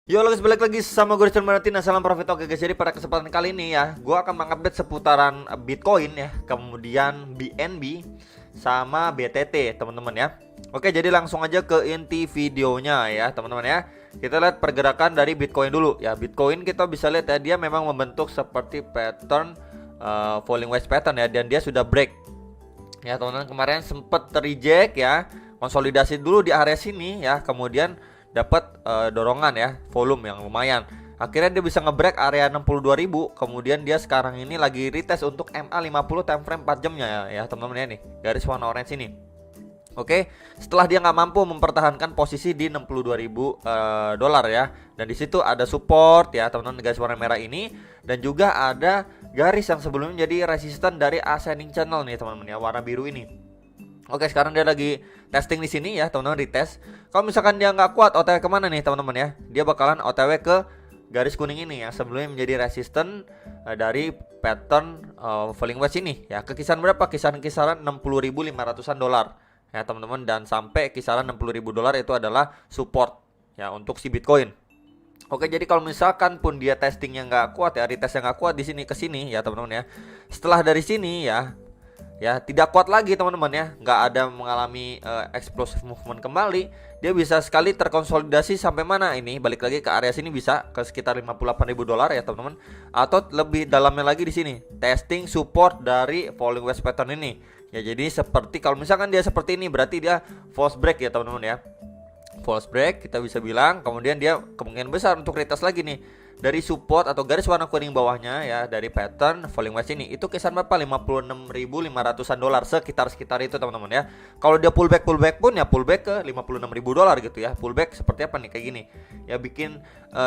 Yo guys, balik lagi sama gue Richard Maratina. Salam profit. Oke guys, jadi pada kesempatan kali ini ya, gue akan mengupdate seputaran Bitcoin ya, kemudian BNB sama BTT teman-teman ya. Oke, jadi langsung aja ke inti videonya ya teman-teman ya. Kita lihat pergerakan dari Bitcoin dulu ya. Bitcoin kita bisa lihat ya, dia memang membentuk seperti pattern falling wedge pattern ya, dan dia sudah break ya teman-teman. Kemarin sempet reject ya, konsolidasi dulu di area sini ya, kemudian dapat dorongan ya, volume yang lumayan. Akhirnya dia bisa ngebreak area 62.000. Kemudian dia sekarang ini lagi retest untuk MA50 time frame 4 jamnya ya teman-teman ya, nih garis warna orange ini. Oke, setelah dia nggak mampu mempertahankan posisi di 62.000 dolar ya, dan di situ ada support ya teman-teman, garis warna merah ini, dan juga ada garis yang sebelumnya jadi resisten dari ascending channel nih teman-teman ya, warna biru ini. Oke, sekarang dia lagi testing di sini ya teman-teman, retest. Kalau misalkan dia nggak kuat, OTW kemana nih teman-teman ya? Dia bakalan OTW ke garis kuning ini ya, sebelumnya menjadi resisten dari pattern falling wedge ini ya. Ke kisaran berapa? Kisaran 60.500-an dolar ya teman-teman, dan sampai kisaran 60.000 dolar itu adalah support ya untuk si Bitcoin. Oke, jadi kalau misalkan pun dia testingnya nggak kuat ya, retestnya nggak kuat di sini ke sini ya teman-teman ya. Setelah dari sini ya tidak kuat lagi teman-teman ya, nggak ada mengalami explosive movement kembali, dia bisa sekali terkonsolidasi sampai mana ini, balik lagi ke area sini, bisa ke sekitar 58.000 dolar ya teman-teman, atau lebih dalamnya lagi di sini testing support dari falling wedge pattern ini ya. Jadi seperti kalau misalkan dia seperti ini, berarti dia false break ya teman-teman ya, false break kita bisa bilang. Kemudian dia kemungkinan besar untuk retest lagi nih dari support atau garis warna kuning bawahnya ya, dari pattern falling wedge ini. Itu kisaran berapa? 56.500-an dolar, sekitar itu teman-teman ya. Kalau dia pullback pun ya pullback ke 56.000 dolar gitu ya. Pullback seperti apa nih, kayak gini ya, bikin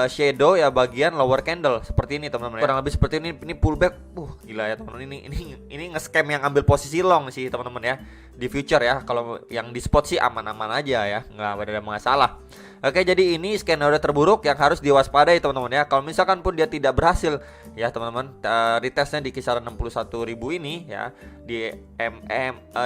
shadow ya bagian lower candle seperti ini teman-teman ya. Kurang lebih seperti ini pullback. Gila ya teman-teman, ini nge-scam yang ambil posisi long sih teman-teman ya di future ya. Kalau yang di spot sih aman-aman aja ya, nggak ada masalah. Oke, jadi ini skenario terburuk yang harus diwaspadai teman-teman ya. Kalau misalkan pun dia tidak berhasil ya teman-teman, retestnya di kisaran 61.000 ini ya, di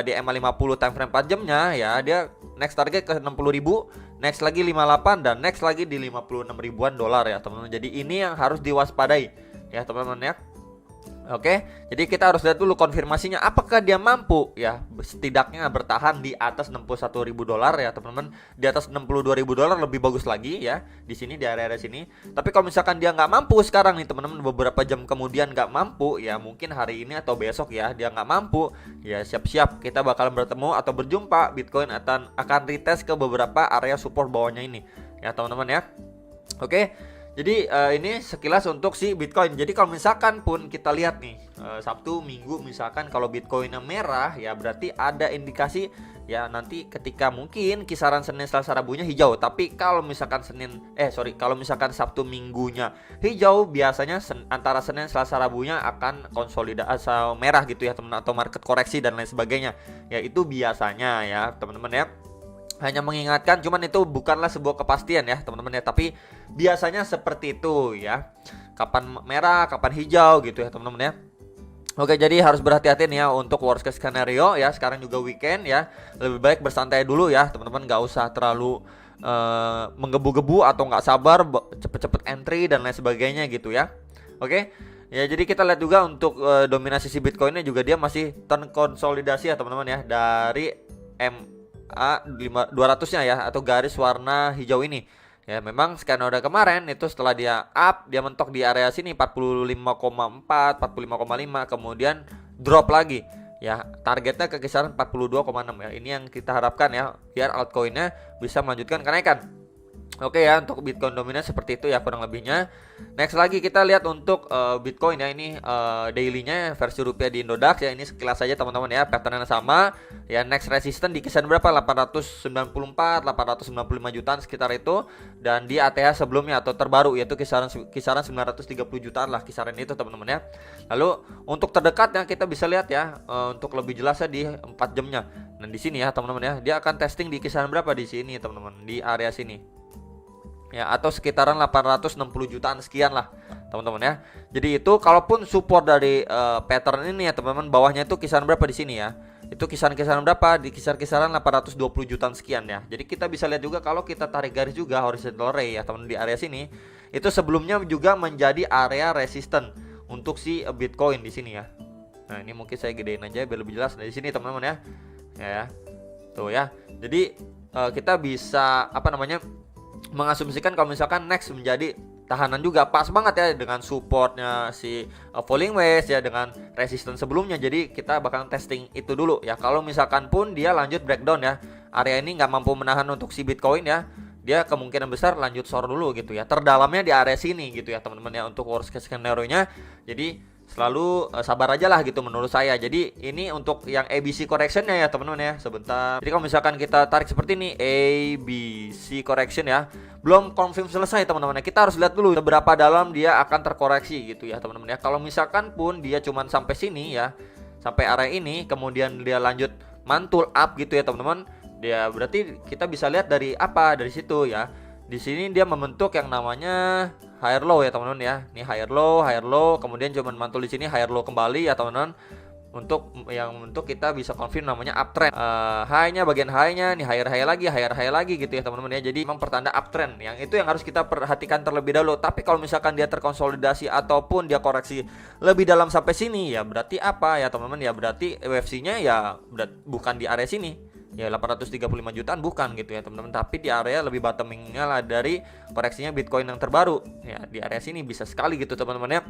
di MA50 time frame 4 jamnya ya, dia next target ke 60.000, next lagi 58, dan next lagi di 56 ribuan dolar ya teman-teman. Jadi ini yang harus diwaspadai ya teman-teman ya. Oke, jadi kita harus lihat dulu konfirmasinya, apakah dia mampu ya setidaknya bertahan di atas 61.000 dolar ya teman-teman. Di atas 62.000 dolar lebih bagus lagi ya, di sini di area-area sini. Tapi kalau misalkan dia nggak mampu sekarang nih teman-teman, beberapa jam kemudian nggak mampu ya, mungkin hari ini atau besok ya dia nggak mampu ya, siap-siap kita bakalan bertemu atau berjumpa Bitcoin akan retest ke beberapa area support bawahnya ini ya teman-teman ya. Oke, jadi ini sekilas untuk si Bitcoin. Jadi kalau misalkan pun kita lihat nih Sabtu Minggu, misalkan kalau Bitcoinnya merah ya, berarti ada indikasi ya nanti ketika mungkin kisaran Senin Selasa Rabunya hijau. Tapi kalau misalkan kalau misalkan Sabtu Minggunya hijau, biasanya antara Senin Selasa Rabunya akan konsolidasi merah gitu ya teman, atau market koreksi dan lain sebagainya. Ya itu biasanya ya teman-teman ya. Hanya mengingatkan, cuman itu bukanlah sebuah kepastian ya teman-teman ya, tapi biasanya seperti itu ya, kapan merah kapan hijau gitu ya teman-teman ya. Oke, jadi harus berhati-hati nih ya untuk worst case scenario ya. Sekarang juga weekend ya, lebih baik bersantai dulu ya teman-teman, nggak usah terlalu menggebu-gebu atau nggak sabar cepet-cepet entry dan lain sebagainya gitu ya. Oke ya, jadi kita lihat juga untuk dominasi si Bitcoinnya juga, dia masih terkonsolidasi ya teman-teman ya, dari MA200-nya ya, atau garis warna hijau ini. Ya memang skenario kemarin itu setelah dia up, dia mentok di area sini 45,4, 45,5, kemudian drop lagi. Ya, targetnya ke kisaran 42,6 ya. Ini yang kita harapkan ya, biar altcoinnya bisa melanjutkan kenaikan. Oke ya, untuk Bitcoin dominan seperti itu ya kurang lebihnya. Next lagi kita lihat untuk Bitcoin ya, ini dailynya versi rupiah di Indodax ya. Ini sekilas saja teman-teman ya, patternnya sama ya. Next resistance di kisaran berapa? 894, 895 jutaan sekitar itu. Dan di ATH sebelumnya atau terbaru yaitu kisaran 930 jutaan lah, kisaran itu teman-teman ya. Lalu untuk terdekatnya kita bisa lihat ya, untuk lebih jelasnya di 4 jamnya. Dan di sini ya teman-teman ya, dia akan testing di kisaran berapa di sini teman-teman, di area sini ya, atau sekitaran 860 jutaan sekian lah teman-teman ya. Jadi itu kalaupun support dari pattern ini ya teman-teman, bawahnya itu kisaran berapa di sini ya, Itu kisaran-kisaran berapa? Di kisar-kisaran 820 jutaan sekian ya. Jadi kita bisa lihat juga kalau kita tarik garis juga horizontal ray ya teman, di area sini itu sebelumnya juga menjadi area resisten untuk si Bitcoin di sini ya. Nah, ini mungkin saya gedein aja biar lebih jelas. Nah, di sini teman-teman ya. Ya. Tuh ya. Jadi kita bisa mengasumsikan kalau misalkan next menjadi tahanan juga, pas banget ya dengan supportnya si falling wedge ya, dengan resistance sebelumnya. Jadi kita bakal testing itu dulu ya. Kalau misalkan pun dia lanjut breakdown ya, area ini nggak mampu menahan untuk si Bitcoin ya, dia kemungkinan besar lanjut short dulu gitu ya, terdalamnya di area sini gitu ya teman-teman ya, untuk worst case scenario nya. Jadi selalu sabar aja lah gitu menurut saya. Jadi ini untuk yang ABC correctionnya ya teman-teman ya. Sebentar. Jadi kalau misalkan kita tarik seperti ini ABC correction ya, belum confirm selesai teman-teman ya. Kita harus lihat dulu seberapa dalam dia akan terkoreksi gitu ya teman-teman ya. Kalau misalkan pun dia cuman sampai sini ya, sampai area ini, kemudian dia lanjut mantul up gitu ya teman-teman, dia berarti kita bisa lihat dari apa, dari situ ya. Di sini dia membentuk yang namanya higher low ya teman-teman ya. Ini higher low, kemudian cuman mantul di sini higher low kembali ya teman-teman. Untuk kita bisa confirm namanya uptrend. High-nya, bagian high-nya nih, higher high lagi gitu ya teman-teman ya. Jadi memang pertanda uptrend. Yang itu yang harus kita perhatikan terlebih dahulu. Tapi kalau misalkan dia terkonsolidasi ataupun dia koreksi lebih dalam sampai sini ya, berarti apa ya teman-teman ya? Berarti UFC-nya ya bukan di area sini. Ya 835 jutaan bukan gitu ya teman-teman, tapi di area lebih bottomingnya lah dari koreksinya Bitcoin yang terbaru ya, di area sini bisa sekali gitu teman-teman ya.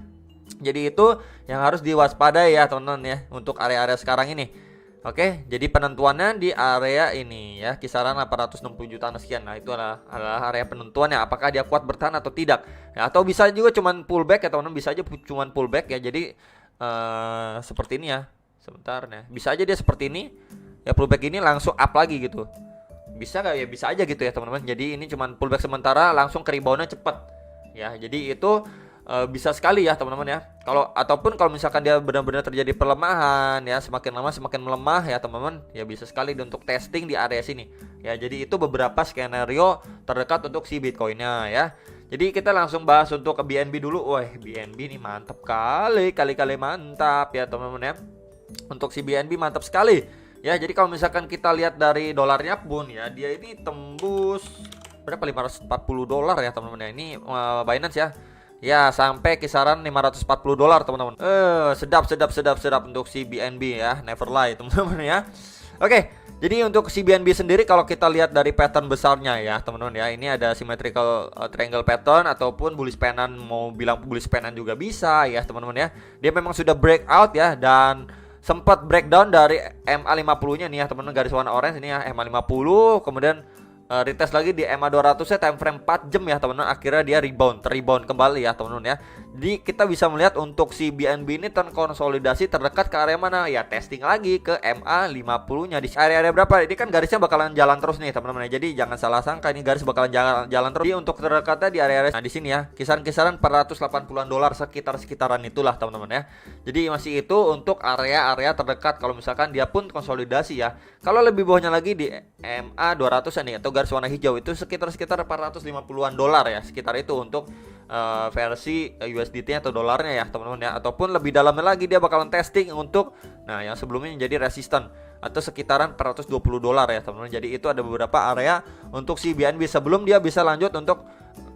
Jadi itu yang harus diwaspadai ya teman-teman ya untuk area-area sekarang ini. Oke, jadi penentuannya di area ini ya, kisaran 860 jutaan sekian. Nah, itu adalah area penentuannya, apakah dia kuat bertahan atau tidak ya, atau bisa juga cuman pullback ya teman-teman, bisa aja cuman pullback ya. Jadi seperti ini ya. Sebentar ya, bisa aja dia seperti ini ya, pullback ini langsung up lagi gitu. Bisa gak ya? Bisa aja gitu ya teman-teman. Jadi ini cuman pullback sementara, langsung ke reboundnya cepet ya. Jadi itu bisa sekali ya teman-teman ya. Ataupun kalau misalkan dia benar-benar terjadi pelemahan ya, semakin lama semakin melemah ya teman-teman, ya bisa sekali untuk testing di area sini ya. Jadi itu beberapa skenario terdekat untuk si Bitcoinnya ya. Jadi kita langsung bahas untuk ke BNB dulu. Wah, BNB ini mantap kali mantap ya teman-teman ya. Untuk si BNB mantap sekali ya. Jadi kalau misalkan kita lihat dari dolarnya pun ya, dia ini tembus berapa, 540 dolar ya teman-teman ya. Ini Binance ya. Ya, sampai kisaran 540 dolar teman-teman. Sedap untuk si BNB ya, never lie teman-teman ya. Oke, jadi untuk si BNB sendiri kalau kita lihat dari pattern besarnya ya teman-teman ya, ini ada symmetrical triangle pattern ataupun bullish pennant, mau bilang bullish pennant juga bisa ya teman-teman ya. Dia memang sudah breakout ya, dan sempat breakdown dari MA50 nya nih ya teman-teman, garis warna orange ini ya, MA50, kemudian retest lagi di MA200 nya time frame 4 jam ya teman-teman. Akhirnya dia rebound kembali ya teman-teman ya. Jadi kita bisa melihat untuk si BNB ini terkonsolidasi terdekat ke area mana ya, testing lagi ke MA50 nya di area berapa. Ini kan garisnya bakalan jalan terus nih teman-teman ya. Jadi jangan salah sangka, ini garis bakalan jalan terus. Jadi untuk terdekatnya di area nah di sini ya, kisaran 480-an dolar, sekitaran itulah teman-teman ya. Jadi masih itu untuk area-area terdekat kalau misalkan dia pun konsolidasi ya. Kalau lebih bawahnya lagi di MA200 nih atau garis warna hijau, itu sekitar 450-an dolar ya, sekitar itu untuk versi USDT atau dolarnya ya teman-teman ya. Ataupun lebih dalamnya lagi dia bakalan testing untuk yang sebelumnya menjadi resisten atau sekitaran 420 dolar ya teman-teman. Jadi itu ada beberapa area untuk si BNB sebelum dia bisa lanjut untuk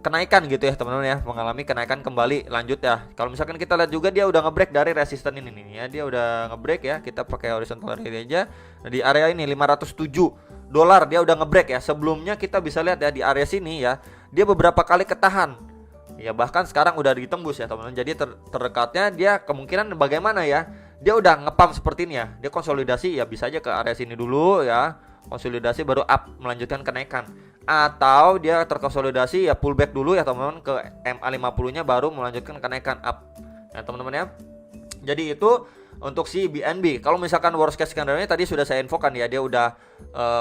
kenaikan gitu ya teman-teman ya, mengalami kenaikan kembali lanjut ya. Kalau misalkan kita lihat juga dia udah ngebreak dari resisten ini nih ya, dia udah ngebreak ya. Kita pakai horizontal area aja. Nah, di area ini 507 dolar dia udah ngebreak ya. Sebelumnya kita bisa lihat ya di area sini ya, dia beberapa kali ketahan ya, bahkan sekarang udah ditembus ya teman-teman. Jadi terdekatnya dia kemungkinan bagaimana ya, dia udah ngepump seperti ini ya, dia konsolidasi ya, bisa aja ke area sini dulu ya, konsolidasi baru up melanjutkan kenaikan, atau dia terkonsolidasi ya pullback dulu ya teman-teman ke MA50 nya baru melanjutkan kenaikan up ya teman-teman ya. Jadi itu untuk si BNB. Kalau misalkan worst case scenario-nya tadi sudah saya infokan ya, dia udah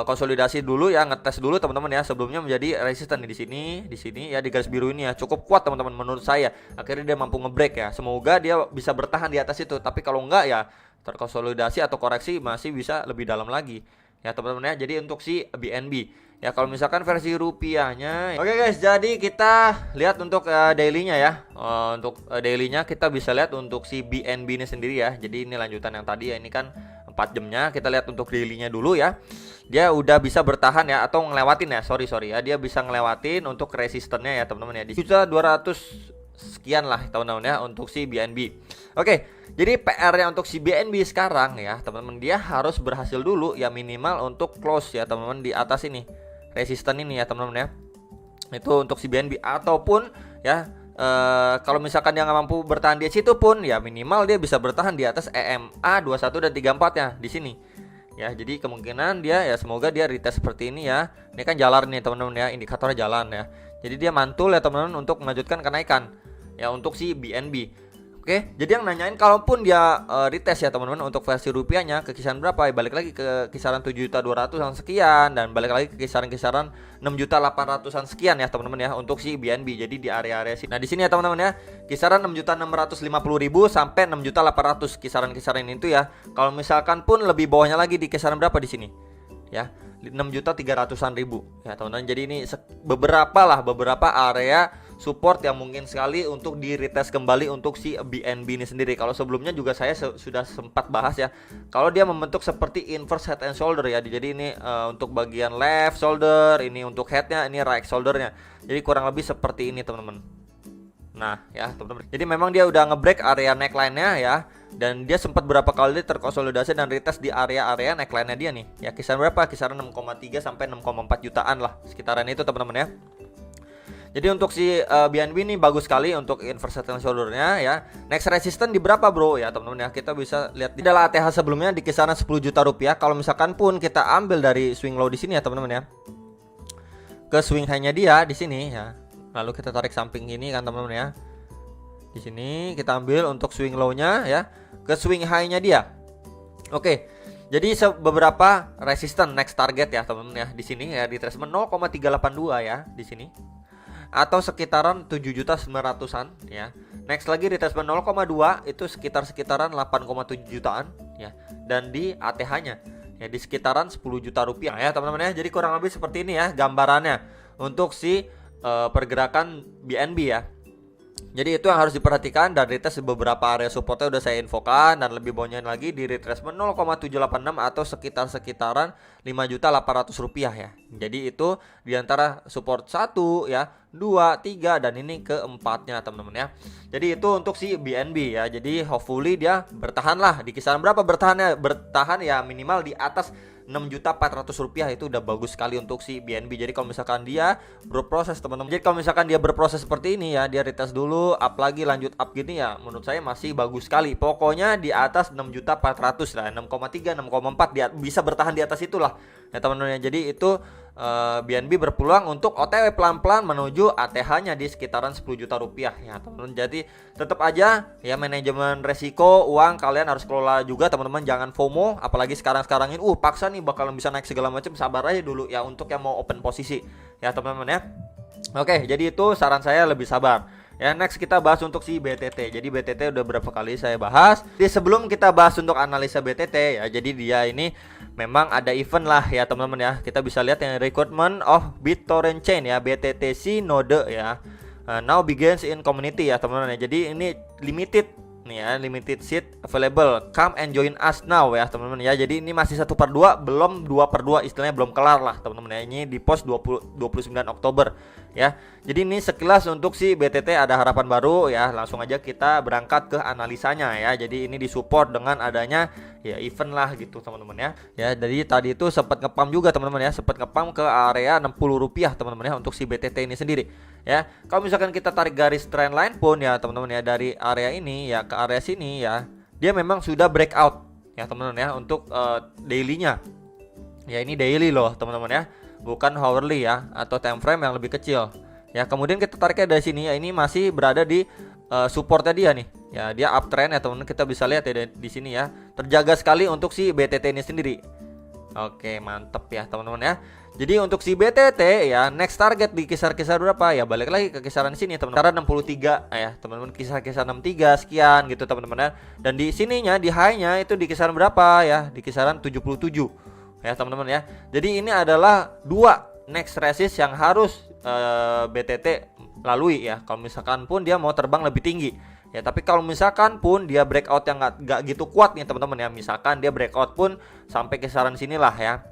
konsolidasi dulu ya, ngetes dulu teman-teman ya, sebelumnya menjadi resisten di sini ya, di garis biru ini ya, cukup kuat teman-teman menurut saya. Akhirnya dia mampu ngebreak ya. Semoga dia bisa bertahan di atas itu. Tapi kalau enggak ya terkonsolidasi atau koreksi masih bisa lebih dalam lagi ya teman-teman ya. Jadi untuk si BNB ya, kalau misalkan versi rupiahnya. Oke guys, jadi kita lihat untuk daily-nya ya. Untuk daily-nya kita bisa lihat untuk si BNB ini sendiri ya. Jadi ini lanjutan yang tadi ya, ini kan 4 jamnya. Kita lihat untuk daily-nya dulu ya. Dia udah bisa bertahan ya, atau ngelewatin ya, sorry ya, dia bisa ngelewatin untuk resistennya ya teman-teman ya, di 1.200 sekian lah teman-teman ya untuk si BNB. Oke, jadi PR-nya untuk si BNB sekarang ya teman-teman, dia harus berhasil dulu ya minimal untuk close ya teman-teman di atas ini, resisten ini ya teman-teman ya. Itu untuk si BNB, ataupun ya kalau misalkan dia nggak mampu bertahan di situ pun ya minimal dia bisa bertahan di atas EMA 21 dan 34 ya di sini. Ya, jadi kemungkinan dia ya semoga dia retest seperti ini ya. Ini kan jalan nih teman-teman ya, indikatornya jalan ya. Jadi dia mantul ya teman-teman untuk melanjutkan kenaikan ya untuk si BNB. Oke, jadi yang nanyain kalaupun dia retest ya teman-teman untuk versi rupiahnya ke kisaran berapa? Ya, balik lagi ke kisaran 7.200-an sekian dan balik lagi ke kisaran-kisaran 6.800-an sekian ya teman-teman ya untuk si BNB. Jadi di area-area sini. Nah, di sini ya teman-teman ya, kisaran 6.650.000 sampai 6.800 kisaran-kisaran itu ya. Kalau misalkan pun lebih bawahnya lagi di kisaran berapa di sini? Ya, 6.300.000-an ya teman-teman. Jadi ini beberapa area support yang mungkin sekali untuk di retest kembali untuk si BNB ini sendiri. Kalau sebelumnya juga saya sudah sempat bahas ya, kalau dia membentuk seperti inverse head and shoulder ya. Jadi ini untuk bagian left shoulder, ini untuk headnya, ini right shouldernya. Jadi kurang lebih seperti ini teman-teman. Nah ya teman-teman, jadi memang dia udah ngebreak area neckline-nya ya, dan dia sempat berapa kali terkonsolidasi dan retest di area-area neckline-nya dia nih ya. Kisaran berapa? Kisaran 6,3 sampai 6,4 jutaan lah, sekitaran itu teman-teman ya. Jadi untuk si BNB ini bagus sekali untuk inverse head and shoulder-nya ya. Next resistance di berapa bro ya teman-teman ya. Kita bisa lihat di dalam ATH sebelumnya di kisaran 10 juta rupiah. Kalau misalkan pun kita ambil dari swing low di sini ya teman-teman ya, ke swing high-nya dia di sini ya. Lalu kita tarik samping ini kan teman-teman ya. Di sini kita ambil untuk swing low-nya ya, ke swing high-nya dia. Oke. Jadi beberapa resistance next target ya teman-teman ya di sini ya, di retracement 0,382 ya di sini, atau sekitaran 7.900-an ya. Next lagi retracement 0,2 itu sekitaran 8,7 jutaan ya. Dan di ATH-nya ya di sekitaran 10 juta rupiah ya teman-teman ya. Jadi kurang lebih seperti ini ya gambarannya untuk si pergerakan BNB ya. Jadi itu yang harus diperhatikan, dan retest beberapa area supportnya udah saya infokan, dan lebih bawahnya lagi di retracement 0,786 atau sekitaran 5.800.000 rupiah ya. Jadi itu diantara support 1 ya, 2, 3 dan ini keempatnya teman-teman ya. Jadi itu untuk si BNB ya. Jadi hopefully dia bertahan lah di kisaran berapa bertahannya? Bertahan ya minimal di atas 6.400.000 rupiah, itu udah bagus sekali untuk si BNB. Jadi kalau misalkan dia berproses teman-teman, jadi kalau misalkan dia berproses seperti ini ya, dia retest dulu, up lagi, lanjut up gini ya, menurut saya masih bagus sekali. Pokoknya di atas 6.400.000 lah, 6,3, 6,4 dia bisa bertahan di atas itulah ya teman-teman ya. Jadi itu BNB berpeluang untuk OTW pelan-pelan menuju ATH-nya di sekitaran 10 juta rupiah ya teman-teman. Jadi tetap aja ya, manajemen resiko uang kalian harus kelola juga teman-teman, jangan FOMO. Apalagi sekarang ini paksa nih bakalan bisa naik segala macam, sabar aja dulu ya untuk yang mau open posisi ya teman-teman ya. Oke, jadi itu saran saya, lebih sabar. Ya, next kita bahas untuk si BTT. Jadi BTT udah berapa kali saya bahas. Jadi sebelum kita bahas untuk analisa BTT ya, jadi dia ini memang ada event lah ya teman-teman ya. Kita bisa lihat yang recruitment of BitTorrent Chain ya, BTTC node ya. Now begins in community ya teman-teman ya. Jadi ini limited nih ya, limited seat available, come and join us now ya teman-teman ya. Jadi ini masih 1/2, belum 2/2, istilahnya belum kelar lah teman-teman ya. Ini di post 29 Oktober ya. Jadi ini sekilas untuk si BTT ada harapan baru ya. Langsung aja kita berangkat ke analisanya ya. Jadi ini disupport dengan adanya ya event lah gitu teman-teman ya. Ya, jadi tadi itu sempat ngepam juga teman-teman ya, sempat ngepam ke area 60 rupiah teman-teman ya untuk si BTT ini sendiri ya. Kalau misalkan kita tarik garis trend line pun ya teman-teman ya, dari area ini ya ke area sini ya, dia memang sudah breakout ya teman-teman ya untuk daily-nya. Ya ini daily loh teman-teman ya, bukan hourly ya, atau time frame yang lebih kecil. Ya, kemudian kita tariknya dari sini ya, ini masih berada di supportnya dia nih. Ya, dia uptrend ya teman-teman, kita bisa lihat ya di sini ya. Terjaga sekali untuk si BTT ini sendiri. Oke, mantep ya teman-teman ya. Jadi untuk si BTT ya, next target di kisar-kisar berapa ya? Balik lagi ke kisaran sini teman-teman. Kisaran 63 ya, teman-teman, kisar-kisar 63 sekian gitu teman-teman ya. Dan di sininya di high-nya itu di kisaran berapa ya? Di kisaran 77 ya teman-teman ya. Jadi ini adalah dua next resist yang harus BTT lalui ya. Kalau misalkan pun dia mau terbang lebih tinggi Ya, tapi kalau misalkan pun dia breakout yang nggak gitu kuat nih teman-teman ya, misalkan dia breakout pun sampai kisaran sinilah ya.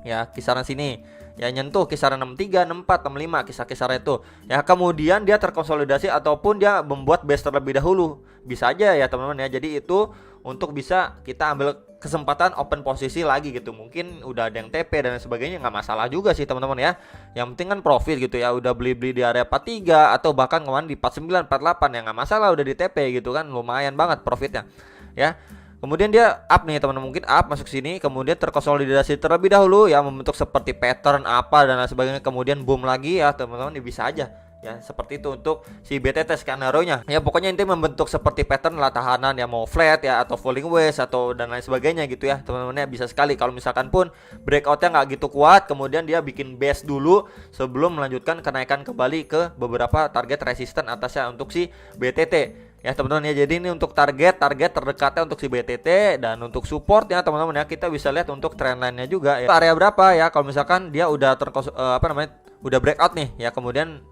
Ya, kisaran sini. Ya, nyentuh kisaran 63, 64, 65, kisar-kisar itu. Ya, kemudian dia terkonsolidasi ataupun dia membuat base terlebih dahulu. Bisa aja ya teman-teman ya. Jadi itu untuk bisa kita ambil kesempatan open posisi lagi gitu. Mungkin udah ada yang TP dan sebagainya, nggak masalah juga sih teman-teman ya. Yang penting kan profit gitu ya. Udah beli-beli di area 43 atau bahkan kemarin di 49, 48 ya nggak masalah, udah di TP gitu kan. Lumayan banget profitnya. Ya. Kemudian dia up nih teman-teman, mungkin up masuk sini, kemudian terkonsolidasi terlebih dahulu ya, membentuk seperti pattern apa dan lain sebagainya, kemudian boom lagi ya teman-teman, bisa aja ya seperti itu untuk si BTT skenario-nya. Ya pokoknya intinya membentuk seperti pattern lah, tahanan ya, mau flat ya atau falling wedge atau dan lain sebagainya gitu ya teman-teman ya. Bisa sekali kalau misalkan pun breakoutnya nggak gitu kuat, kemudian dia bikin base dulu sebelum melanjutkan kenaikan kembali ke beberapa target resisten atasnya untuk si BTT. Ya teman-teman ya, jadi ini untuk target terdekatnya untuk si BTT, dan untuk support ya teman-teman ya, kita bisa lihat untuk trendline-nya juga ya. Area berapa ya kalau misalkan dia udah udah breakout nih ya, kemudian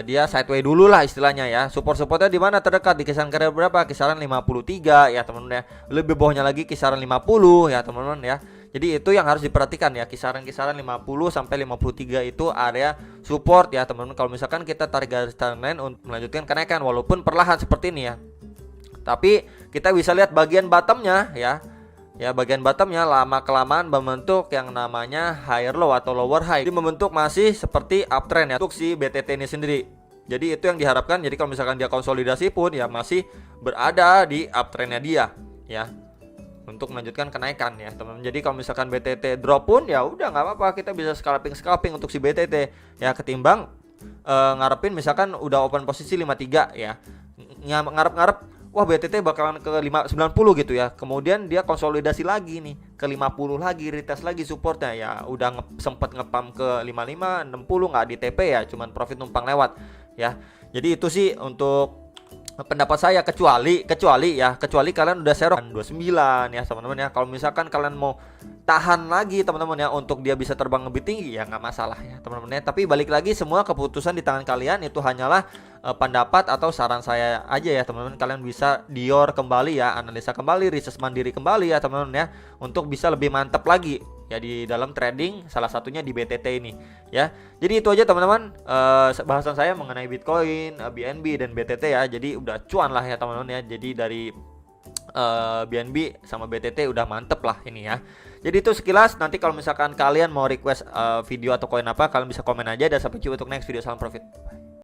dia sideway dulu lah istilahnya ya. Supportnya di mana terdekat, di kisaran area berapa? Kisaran 53 ya teman-teman ya. Lebih bawahnya lagi kisaran 50 ya teman-teman ya. Jadi itu yang harus diperhatikan ya, kisaran-kisaran 50 sampai 53 itu area support ya teman-teman. Kalau misalkan kita tarik garis trendline untuk melanjutkan kenaikan walaupun perlahan seperti ini ya. Tapi kita bisa lihat bagian bottomnya ya. Ya, bagian bottomnya lama kelamaan membentuk yang namanya higher low atau lower high. Jadi membentuk masih seperti uptrend ya untuk si BTT ini sendiri. Jadi itu yang diharapkan. Jadi kalau misalkan dia konsolidasi pun ya masih berada di uptrendnya dia ya, untuk melanjutkan kenaikan ya teman-teman. Jadi kalau misalkan BTT drop pun ya udah nggak apa-apa, kita bisa scalping untuk si BTT ya, ketimbang ngarepin misalkan udah open posisi 53 ya, ngarep wah BTT bakalan ke 590 gitu ya, kemudian dia konsolidasi lagi nih ke 50 lagi, retest lagi supportnya ya, udah sempet ngepam ke 55, 60 nggak di TP ya, cuman profit numpang lewat ya. Jadi itu sih untuk pendapat saya, kecuali kalian udah serok 29 ya teman-teman ya. Kalau misalkan kalian mau tahan lagi teman-teman ya untuk dia bisa terbang lebih tinggi ya nggak masalah ya teman-teman ya. Tapi balik lagi, semua keputusan di tangan kalian, itu hanyalah pendapat atau saran saya aja ya teman-teman. Kalian bisa dior kembali ya, analisa kembali, research mandiri kembali ya teman-teman ya, untuk bisa lebih mantap lagi ya di dalam trading, salah satunya di BTT ini ya. Jadi itu aja teman-teman bahasan saya mengenai Bitcoin, BNB dan BTT ya. Jadi udah cuan lah ya teman-teman ya. Jadi dari BNB sama BTT udah mantep lah ini ya. Jadi itu sekilas. Nanti kalau misalkan kalian mau request video atau koin apa, kalian bisa komen aja. Dan sampai jumpa untuk next video. Salam profit.